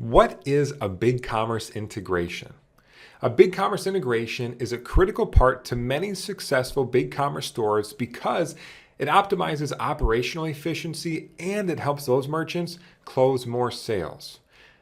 What is a BigCommerce integration? A BigCommerce integration is a critical part to many successful BigCommerce stores because it optimizes operational efficiency and it helps those merchants close more sales.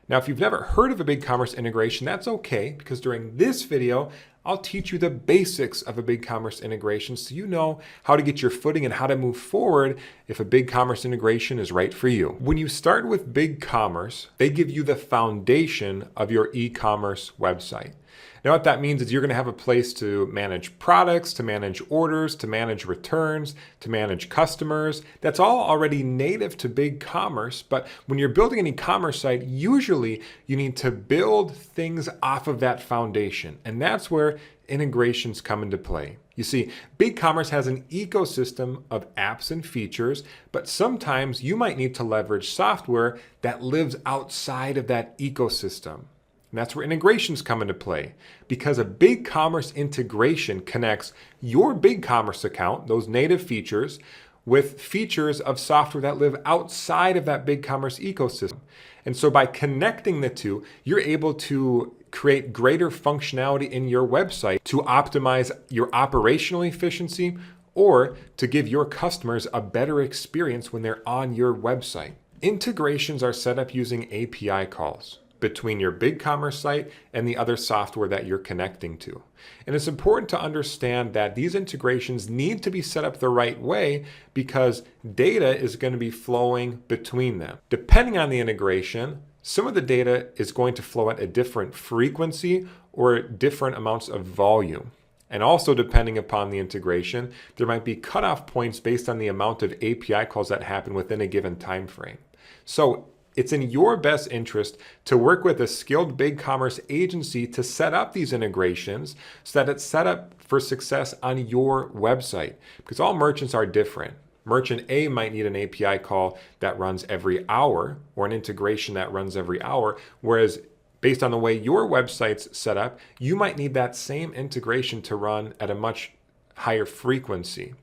Now, if you've never heard of a BigCommerce integration, that's okay, because during this video, I'll teach you the basics of a BigCommerce integration so you know how to get your footing and how to move forward if a BigCommerce integration is right for you. When you start with BigCommerce, they give you the foundation of your e-commerce website. Now, what that means is you're going to have a place to manage products, to manage orders, to manage returns, to manage customers. That's all already native to BigCommerce, but when you're building an e-commerce site, usually you need to build things off of that foundation, and that's where integrations come into play. You see, BigCommerce has an ecosystem of apps and features, but sometimes you might need to leverage software that lives outside of that ecosystem. And that's where integrations come into play, because a BigCommerce integration connects your BigCommerce account, those native features, with features of software that live outside of that BigCommerce ecosystem. And so by connecting the two, you're able to create greater functionality in your website to optimize your operational efficiency or to give your customers a better experience when they're on your website. Integrations are set up using API calls between your BigCommerce site and the other software that you're connecting to. And it's important to understand that these integrations need to be set up the right way because data is going to be flowing between them. Depending on the integration, some of the data is going to flow at a different frequency or different amounts of volume. And also, depending upon the integration, there might be cutoff points based on the amount of API calls that happen within a given time frame. So it's in your best interest to work with a skilled BigCommerce agency to set up these integrations so that it's set up for success on your website, because all merchants are different. Merchant A might need an API call that runs every hour or an integration that runs every hour, whereas based on the way your website's set up, you might need that same integration to run at a much higher frequency.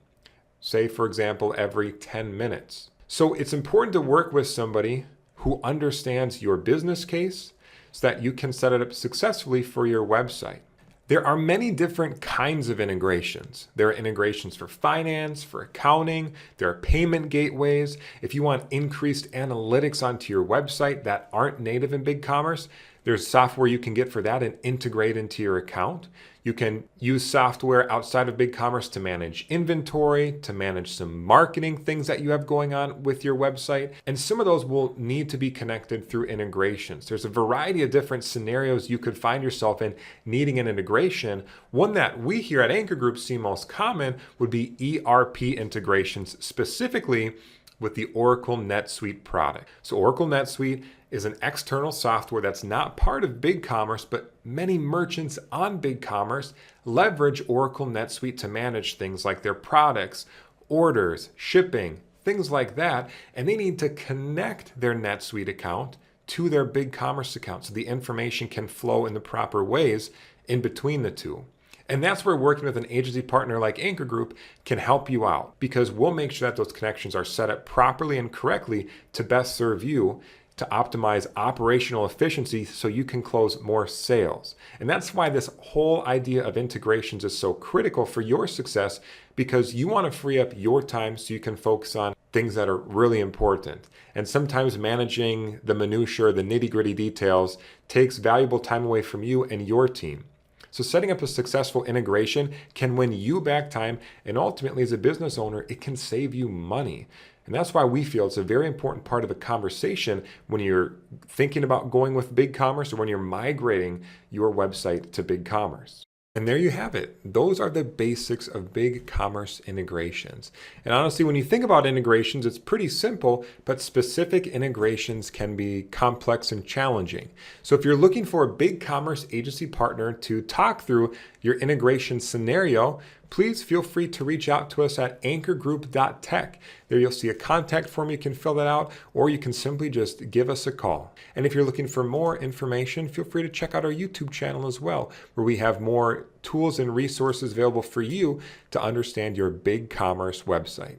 Say, for example, every 10 minutes. So it's important to work with somebody who understands your business case so that you can set it up successfully for your website. There are many different kinds of integrations. There are integrations for finance, for accounting, there are payment gateways. If you want increased analytics onto your website that aren't native in BigCommerce, there's software you can get for that and integrate into your account. You can use software outside of BigCommerce to manage inventory, to manage some marketing things that you have going on with your website. And some of those will need to be connected through integrations. There's a variety of different scenarios you could find yourself in needing an integration. One that we here at Anchor Group see most common would be ERP integrations, specifically with the Oracle NetSuite product. So Oracle NetSuite is an external software that's not part of BigCommerce, but many merchants on BigCommerce leverage Oracle NetSuite to manage things like their products, orders, shipping, things like that, and they need to connect their NetSuite account to their BigCommerce account so the information can flow in the proper ways in between the two. And that's where working with an agency partner like Anchor Group can help you out, because we'll make sure that those connections are set up properly and correctly to best serve you, to optimize operational efficiency so you can close more sales. And that's why this whole idea of integrations is so critical for your success, because you want to free up your time so you can focus on things that are really important. And sometimes managing the minutiae or the nitty-gritty details takes valuable time away from you and your team. So setting up a successful integration can win you back time, and ultimately as a business owner, it can save you money. And that's why we feel it's a very important part of the conversation when you're thinking about going with BigCommerce or when you're migrating your website to BigCommerce. And there you have it. Those are the basics of BigCommerce integrations. And honestly, when you think about integrations, it's pretty simple, but specific integrations can be complex and challenging. So if you're looking for a BigCommerce agency partner to talk through your integration scenario, please feel free to reach out to us at anchorgroup.tech. There you'll see a contact form, you can fill that out, or you can simply just give us a call. And if you're looking for more information, feel free to check out our YouTube channel as well, where we have more tools and resources available for you to understand your BigCommerce website.